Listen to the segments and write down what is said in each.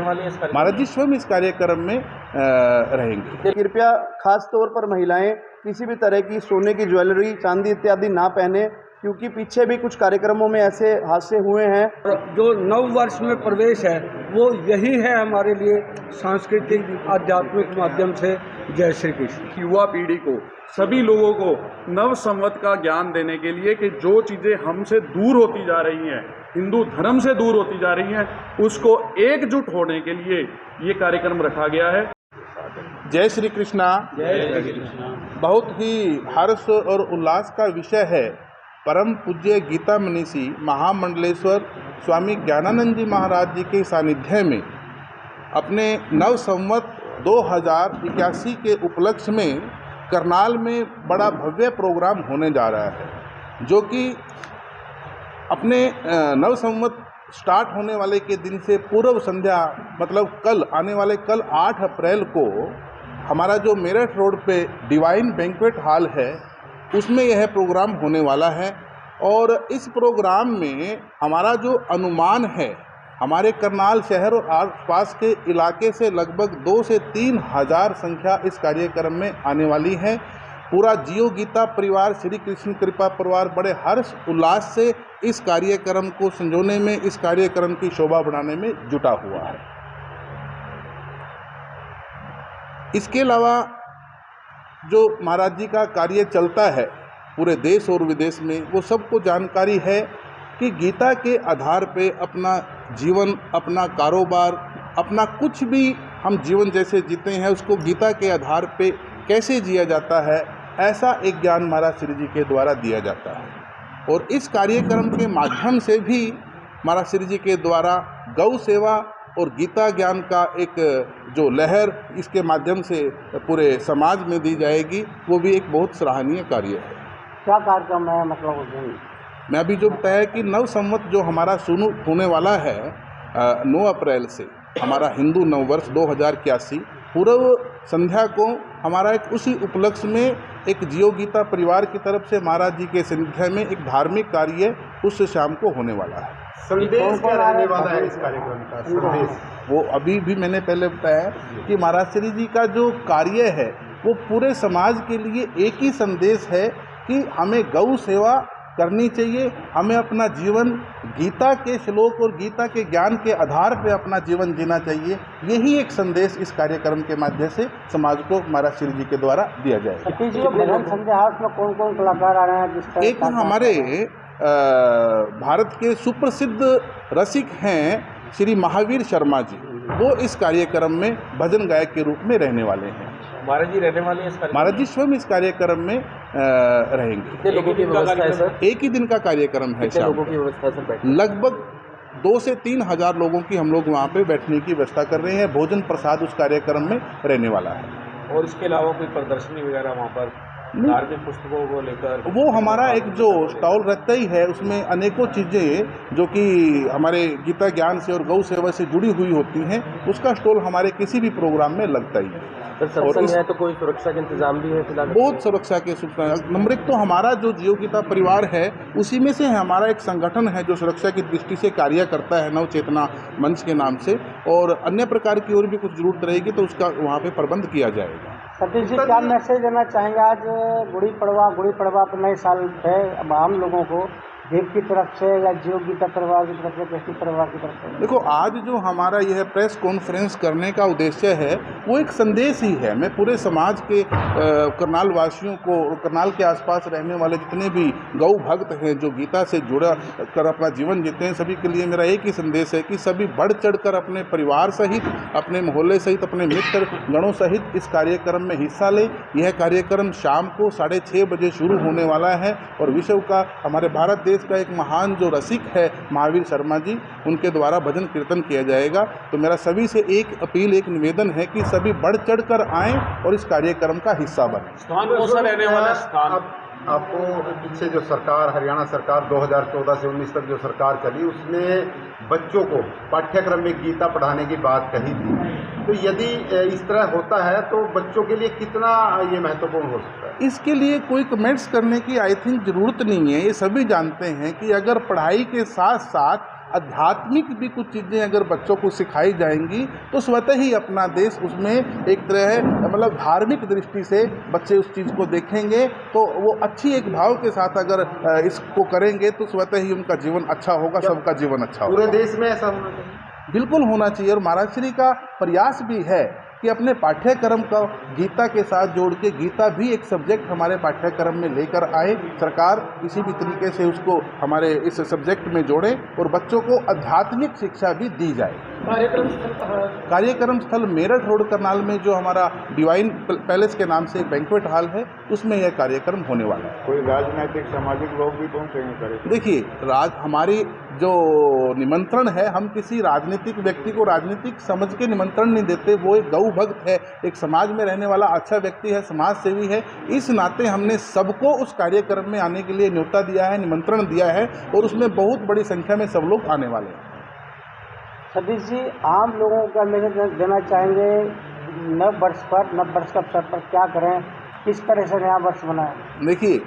महाराज जी स्वयं इस कार्यक्रम में रहेंगे। कृपया खास तौर पर महिलाएं किसी भी तरह की सोने की ज्वेलरी, चांदी इत्यादि ना पहने, क्योंकि पीछे भी कुछ कार्यक्रमों में ऐसे हादसे हुए हैं। जो नव वर्ष में प्रवेश है वो यही है हमारे लिए सांस्कृतिक आध्यात्मिक माध्यम से। जय श्री कृष्ण। युवा पीढ़ी को, सभी लोगों को नव संवत का ज्ञान देने के लिए कि जो चीज़ें हमसे दूर होती जा रही हैं, हिंदू धर्म से दूर होती जा रही हैं, उसको एकजुट होने के लिए ये कार्यक्रम रखा गया है। जय श्री कृष्णा। बहुत ही हर्ष और उल्लास का विषय है। परम पूज्य गीता मनीषी महामंडलेश्वर स्वामी ज्ञानानंद जी महाराज जी के सानिध्य में अपने नव संवत 2081 के उपलक्ष्य में करनाल में बड़ा भव्य प्रोग्राम होने जा रहा है, जो कि अपने नव संवत स्टार्ट होने वाले के दिन से पूर्व संध्या, मतलब कल आने वाले कल 8 अप्रैल को हमारा जो मेरठ रोड पे डिवाइन बैंक्वेट हॉल है उसमें यह प्रोग्राम होने वाला है। और इस प्रोग्राम में हमारा जो अनुमान है, हमारे करनाल शहर और आसपास के इलाके से लगभग 2 से 3 हज़ार संख्या इस कार्यक्रम में आने वाली है। पूरा जियो गीता परिवार, श्री कृष्ण कृपा परिवार बड़े हर्ष उल्लास से इस कार्यक्रम को संजोने में, इस कार्यक्रम की शोभा बढ़ाने में जुटा हुआ है। इसके अलावा जो महाराज जी का कार्य चलता है पूरे देश और विदेश में, वो सबको जानकारी है कि गीता के आधार पे अपना जीवन, अपना कारोबार, अपना कुछ भी हम जीवन जैसे जीते हैं उसको गीता के आधार पे कैसे जिया जाता है, ऐसा एक ज्ञान महाराज श्री जी के द्वारा दिया जाता है। और इस कार्यक्रम के माध्यम से भी महाराज श्री जी के द्वारा गौ सेवा और गीता ज्ञान का एक जो लहर इसके माध्यम से पूरे समाज में दी जाएगी, वो भी एक बहुत सराहनीय कार्य है। क्या कार्यक्रम है, मतलब उस दिन? मैं अभी जो बताया कि नव संवत जो हमारा शुरू होने वाला है 9 अप्रैल से, हमारा हिंदू नववर्ष 2081 पूर्व संध्या को हमारा एक उसी उपलक्ष्य में एक जियो गीता परिवार की तरफ से महाराज जी के सानिध्य में एक धार्मिक कार्य उस शाम को होने वाला है। संदेश क्या रहने वाला है इस कार्यक्रम का संदेश? वो अभी भी मैंने पहले बताया कि महाराज श्री जी का जो कार्य है वो पूरे समाज के लिए एक ही संदेश है कि हमें गौ सेवा करनी चाहिए, हमें अपना जीवन गीता के श्लोक और गीता के ज्ञान के आधार पर अपना जीवन जीना चाहिए। यही एक संदेश इस कार्यक्रम के माध्यम से समाज को महाराज श्री जी के द्वारा दिया जाएगा। भजन संध्या हाउस में कौन कौन कलाकार आ रहे हैं? एक हमारे भारत के सुप्रसिद्ध रसिक हैं श्री महावीर शर्मा जी, वो इस कार्यक्रम में भजन गायक के रूप में रहने वाले हैं। महाराज जी रहने वाले हैं? महाराज जी स्वयं इस कार्यक्रम में रहेंगे। कितने लोगों की व्यवस्था है सर? एक ही दिन का कार्यक्रम है। कितने लोगों की व्यवस्था है सर? लगभग 2 से 3 हज़ार लोगों की हम लोग वहाँ पे बैठने की व्यवस्था कर रहे हैं। भोजन प्रसाद उस कार्यक्रम में रहने वाला है। और इसके अलावा कोई प्रदर्शनी वगैरह वहाँ पर धार्मिक पुस्तकों को लेकर? वो हमारा एक जो स्टॉल रहता ही है, उसमें अनेकों चीज़ें जो कि हमारे गीता ज्ञान से और गौ सेवा से जुड़ी हुई होती हैं, उसका स्टॉल हमारे किसी भी प्रोग्राम में लगता ही है। और है तो कोई सुरक्षा के इंतजाम भी है फिलहाल? बहुत सुरक्षा के नंबर 1 तो हमारा जो जियो गीता परिवार है उसी में से हमारा एक संगठन है जो सुरक्षा की दृष्टि से कार्य करता है, नव चेतना मंच के नाम से। और अन्य प्रकार की और भी कुछ जरूरत रहेगी तो उसका वहाँ पे प्रबंध किया जाएगा। सतीश जी, क्या मैसेज देना चाहेंगे? आज गुड़ी पड़वा पर नए साल है, अब आम लोगों को देव की तरफ से या जियो गीता परिवार की तरफ से, कृष्ण परिवार की तरफ से? देखो, आज जो हमारा यह प्रेस कॉन्फ्रेंस करने का उद्देश्य है वो एक संदेश ही है। मैं पूरे समाज के करनाल वासियों को और करनाल के आसपास रहने वाले जितने भी गौ भक्त हैं जो गीता से जुड़ा कर अपना जीवन जीते हैं, सभी के लिए मेरा एक ही संदेश है कि सभी बढ़ चढ़ कर अपने परिवार सहित, अपने मोहल्ले सहित, अपने मित्र गणों सहित इस कार्यक्रम में हिस्सा लें। यह कार्यक्रम शाम को 6:30 बजे शुरू होने वाला है और विश्व का, हमारे भारत देश का एक महान जो रसिक है महावीर शर्मा जी, उनके द्वारा भजन कीर्तन किया जाएगा। तो मेरा सभी से एक अपील, एक निवेदन है कि सभी बढ़ चढ़ कर आएँ और इस कार्यक्रम का हिस्सा बने। स्थान कौन सा रहने वाला स्थान? आपको पीछे जो सरकार, हरियाणा सरकार 2014 से 19 तक जो सरकार चली, उसने बच्चों को पाठ्यक्रम में गीता पढ़ाने की बात कही थी। तो यदि इस तरह होता है तो बच्चों के लिए कितना ये महत्वपूर्ण हो सकता है? इसके लिए कोई कमेंट्स करने की आई थिंक ज़रूरत नहीं है। ये सभी जानते हैं कि अगर पढ़ाई के साथ साथ आध्यात्मिक भी कुछ चीज़ें अगर बच्चों को सिखाई जाएंगी तो स्वतः ही अपना देश उसमें एक तरह मतलब धार्मिक दृष्टि से बच्चे उस चीज़ को देखेंगे, तो वो अच्छी एक भाव के साथ अगर इसको करेंगे तो स्वतः ही उनका जीवन अच्छा होगा, सबका जीवन अच्छा होगा। पूरे देश में ऐसा होना चाहिए, बिल्कुल होना चाहिए। और महाराज श्री का प्रयास भी है कि अपने पाठ्यक्रम को गीता के साथ जोड़ के गीता भी एक सब्जेक्ट हमारे पाठ्यक्रम में लेकर आए। सरकार किसी भी तरीके से उसको हमारे इस सब्जेक्ट में जोड़े और बच्चों को आध्यात्मिक शिक्षा भी दी जाए। कार्यक्रम स्थल कहाँ है? कार्यक्रम स्थल मेरठ रोड करनाल में जो हमारा डिवाइन पैलेस के नाम से एक बैंक्वेट हॉल है, उसमें यह कार्यक्रम होने वाला है। कोई राजनीतिक सामाजिक लोग भी पहुंचेंगे? देखिए, हमारी जो निमंत्रण है, हम किसी राजनीतिक व्यक्ति को राजनीतिक समझ के निमंत्रण नहीं देते। वो एक गौ भक्त है, एक समाज में रहने वाला अच्छा व्यक्ति है, समाज सेवी है। इस नाते हमने सबको उस कार्यक्रम में आने के लिए न्योता दिया है, निमंत्रण दिया है और उसमें बहुत बड़ी संख्या में सब लोग आने वाले हैं। सतीश जी, आम लोगों का मैसेज देना चाहेंगे नव वर्ष पर, नव वर्ष के अवसर पर क्या करें, किस तरह से नया वर्ष बनाएं? देखिए,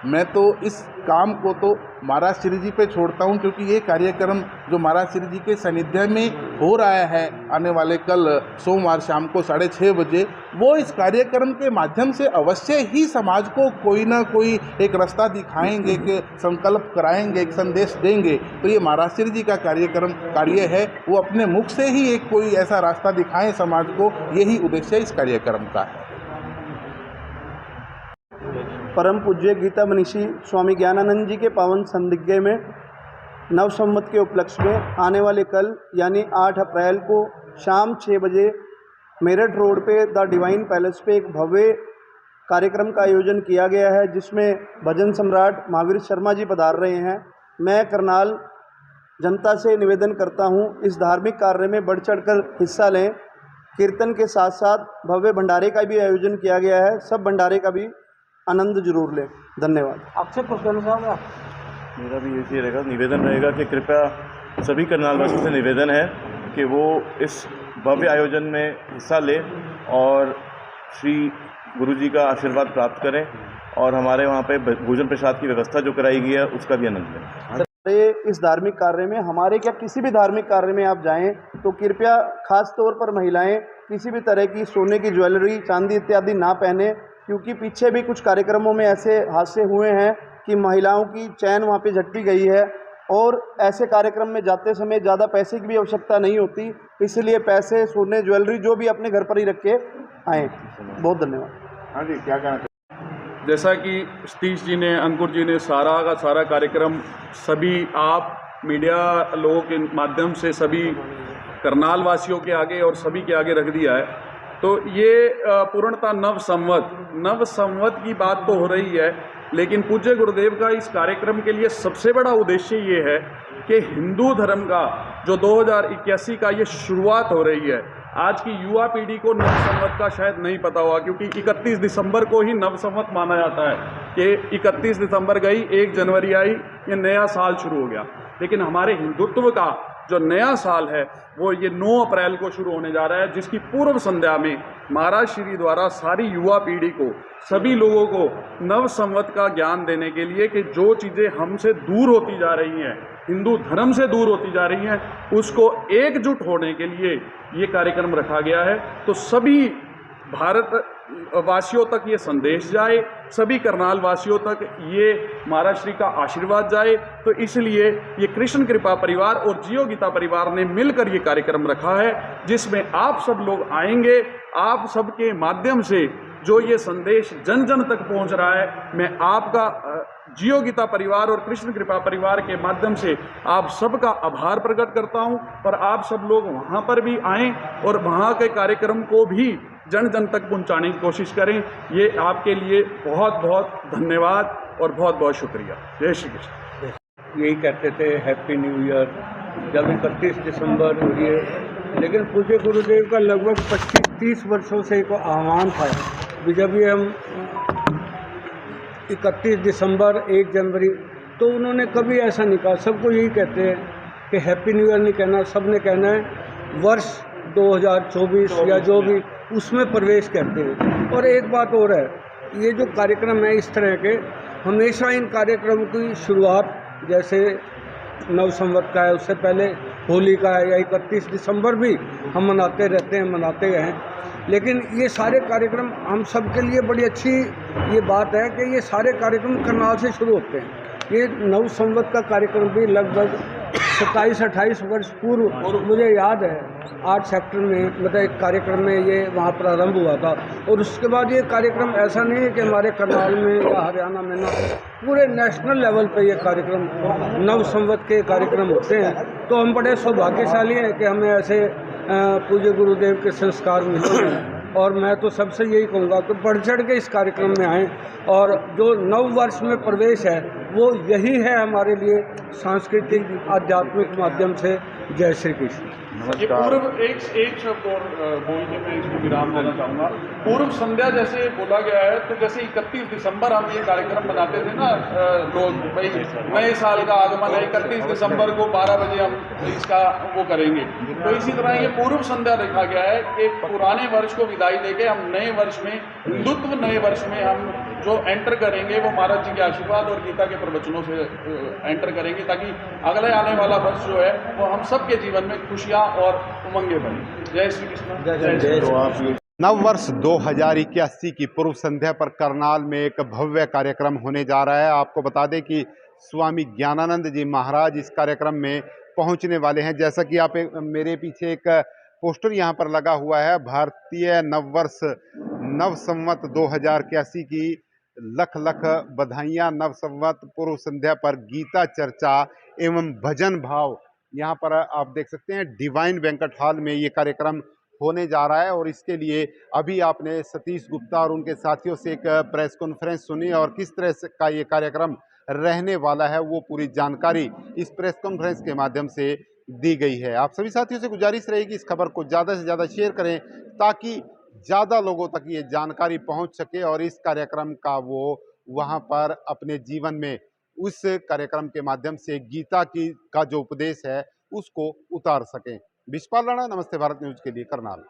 मैं तो इस काम को तो महाराज श्री जी पे छोड़ता हूं, क्योंकि ये कार्यक्रम जो महाराज श्री जी के सानिध्य में हो रहा है आने वाले कल सोमवार शाम को 6:30 बजे, वो इस कार्यक्रम के माध्यम से अवश्य ही समाज को कोई ना कोई एक रास्ता दिखाएंगे, कि संकल्प कराएंगे, एक संदेश देंगे। तो ये महाराज श्री जी का कार्य है, वो अपने मुख से ही एक कोई ऐसा रास्ता दिखाएं समाज को, यही उद्देश्य इस कार्यक्रम का है। परम पूज्य गीता मनीषी स्वामी ज्ञानानंद जी के पावन संदिग्ध में नव संवत के उपलक्ष्य में आने वाले कल यानी 8 अप्रैल को शाम 6 बजे मेरठ रोड पे द डिवाइन पैलेस पे एक भव्य कार्यक्रम का आयोजन किया गया है, जिसमें भजन सम्राट महावीर शर्मा जी पधार रहे हैं। मैं करनाल जनता से निवेदन करता हूं, इस धार्मिक कार्य में बढ़ चढ़कर हिस्सा लें। कीर्तन के साथ साथ भव्य भंडारे का भी आयोजन किया गया है, सब भंडारे का भी आनंद जरूर लें। धन्यवाद। आपसे कुछ कहना चाहूँगा? मेरा भी यही रहेगा, निवेदन रहेगा कि कृपया सभी करनालवासियों से निवेदन है कि वो इस भव्य आयोजन में हिस्सा लें और श्री गुरु जी का आशीर्वाद प्राप्त करें और हमारे वहाँ पे भोजन प्रसाद की व्यवस्था जो कराई गई है उसका भी आनंद लें। इस धार्मिक कार्य में हमारे क्या किसी भी धार्मिक कार्य में आप जाएं तो कृपया खास तौर पर महिलाएं किसी भी तरह की सोने की ज्वेलरी, चांदी इत्यादि ना पहने, क्योंकि पीछे भी कुछ कार्यक्रमों में ऐसे हादसे हुए हैं कि महिलाओं की चैन वहाँ पे झटकी गई है। और ऐसे कार्यक्रम में जाते समय ज़्यादा पैसे की भी आवश्यकता नहीं होती, इसलिए पैसे, सोने, ज्वेलरी जो भी अपने घर पर ही रख के आएँ। बहुत धन्यवाद। हाँ जी, क्या कहना चाहिए? जैसा कि सतीश जी ने, अंकुर जी ने सारा का सारा कार्यक्रम सभी आप मीडिया लोगों के माध्यम से सभी करनाल वासियों के आगे और सभी के आगे रख दिया है, तो ये पूर्णतः नव संवत की बात तो हो रही है, लेकिन पूज्य गुरुदेव का इस कार्यक्रम के लिए सबसे बड़ा उद्देश्य ये है कि हिंदू धर्म का जो 2081 का ये शुरुआत हो रही है। आज की युवा पीढ़ी को नव संवत का शायद नहीं पता हुआ, क्योंकि 31 दिसंबर को ही नव संवत माना जाता है कि 31 दिसंबर गई, 1 जनवरी आई, ये नया साल शुरू हो गया। लेकिन हमारे हिंदुत्व का जो नया साल है वो ये 9 अप्रैल को शुरू होने जा रहा है, जिसकी पूर्व संध्या में महाराज श्री द्वारा सारी युवा पीढ़ी को, सभी लोगों को नव संवत का ज्ञान देने के लिए कि जो चीज़ें हमसे दूर होती जा रही हैं, हिंदू धर्म से दूर होती जा रही हैं, उसको एकजुट होने के लिए ये कार्यक्रम रखा गया है। तो सभी भारत वासियों तक ये संदेश जाए, सभी करनाल वासियों तक ये महाराज श्री का आशीर्वाद जाए। तो इसलिए ये कृष्ण कृपा परिवार और जियो गीता परिवार ने मिलकर ये कार्यक्रम रखा है, जिसमें आप सब लोग आएंगे। आप सबके माध्यम से जो ये संदेश जन जन तक पहुंच रहा है, मैं आपका जियो गीता परिवार और कृष्ण कृपा परिवार के माध्यम से आप सबका आभार प्रकट करता हूं। और आप सब लोग वहां पर भी आएं और वहां के कार्यक्रम को भी जन जन तक पहुंचाने की कोशिश करें। ये आपके लिए बहुत बहुत धन्यवाद और बहुत बहुत शुक्रिया। जय श्री कृष्ण। यही कहते थे हैप्पी न्यू ईयर जब 31 दिसंबर हो रही है, लेकिन पूज्य गुरुदेव का लगभग 25-30 वर्षों से एक आह्वान था। जब ये हम 31 दिसंबर, 1 जनवरी, तो उन्होंने कभी ऐसा नहीं कहा। सबको यही कहते हैं कि हैप्पी न्यू ईयर नहीं कहना, सब ने कहना है वर्ष 2024 या जो भी, उसमें प्रवेश करते हैं। और एक बात और है, ये जो कार्यक्रम है इस तरह के, हमेशा इन कार्यक्रम की शुरुआत जैसे नव संवत का है, उससे पहले होली का है, या 31 दिसंबर भी हम मनाते रहते हैं, मनाते हैं। लेकिन ये सारे कार्यक्रम हम सब के लिए बड़ी अच्छी ये बात है कि ये सारे कार्यक्रम करनाल से शुरू होते हैं। ये नव संवत का कार्यक्रम भी लगभग 27-28 वर्ष पूर्व मुझे याद है 8 सेक्टर में मतलब एक कार्यक्रम में ये वहाँ प्रारंभ हुआ था। और उसके बाद ये कार्यक्रम ऐसा नहीं है कि हमारे करनाल में या हरियाणा में ना, पूरे नेशनल लेवल पे ये कार्यक्रम नव संवत के कार्यक्रम होते हैं। तो हम बड़े सौभाग्यशाली हैं कि हमें ऐसे पूज्य गुरुदेव के संस्कार मिले हैं। और मैं तो सबसे यही कहूँगा कि बढ़ चढ़ के इस कार्यक्रम में आएँ। और जो नव वर्ष में प्रवेश है वो यही है हमारे लिए सांस्कृतिक आध्यात्मिक माध्यम से। जय श्री कृष्ण। ये पूर्व एक शब्द और बोल के मैं इसको विराम देना चाहूँगा। पूर्व संध्या जैसे बोला गया है, तो जैसे 31 दिसंबर हम ये कार्यक्रम बनाते थे ना लोग, भाई नए साल का आगमन है, 31 दिसंबर को 12 बजे हम इसका वो करेंगे। तो इसी तरह ये पूर्व संध्या देखा गया है कि पुराने वर्ष को विदाई देके हम नए वर्ष में, हिंदुत्व नए वर्ष में हम जो एंटर करेंगे वो महाराज जी के आशीर्वाद और गीता के प्रवचनों से एंटर करेंगे, ताकि अगले आने वाला वर्ष जो है वो हम सबके जीवन में खुशियाँ और उमंगे बने। जय श्री कृष्ण। जय श्री कृष्ण। नव वर्ष 2081 की पूर्व संध्या पर करनाल में एक भव्य कार्यक्रम होने जा रहा है। आपको बता दें कि स्वामी ज्ञानानंद जी महाराज इस कार्यक्रम में पहुंचने वाले हैं। जैसा कि आप मेरे पीछे एक पोस्टर यहाँ पर लगा हुआ है, भारतीय नव वर्ष नव संवत 2081 की लख लख बधाइयाँ। नव संवत पूर्व संध्या पर गीता चर्चा एवं भजन भाव, यहाँ पर आप देख सकते हैं डिवाइन बैंक्वेट हॉल में ये कार्यक्रम होने जा रहा है। और इसके लिए अभी आपने सतीश गुप्ता और उनके साथियों से एक प्रेस कॉन्फ्रेंस सुनी और किस तरह से का ये कार्यक्रम रहने वाला है वो पूरी जानकारी इस प्रेस कॉन्फ्रेंस के माध्यम से दी गई है। आप सभी साथियों से गुजारिश रहेगी इस खबर को ज़्यादा से ज़्यादा शेयर करें ताकि ज़्यादा लोगों तक ये जानकारी पहुंच सके और इस कार्यक्रम का वो वहां पर अपने जीवन में उस कार्यक्रम के माध्यम से गीता का जो उपदेश है उसको उतार सकें। विशपाल राणा, नमस्ते भारत न्यूज़ के लिए, करनाल।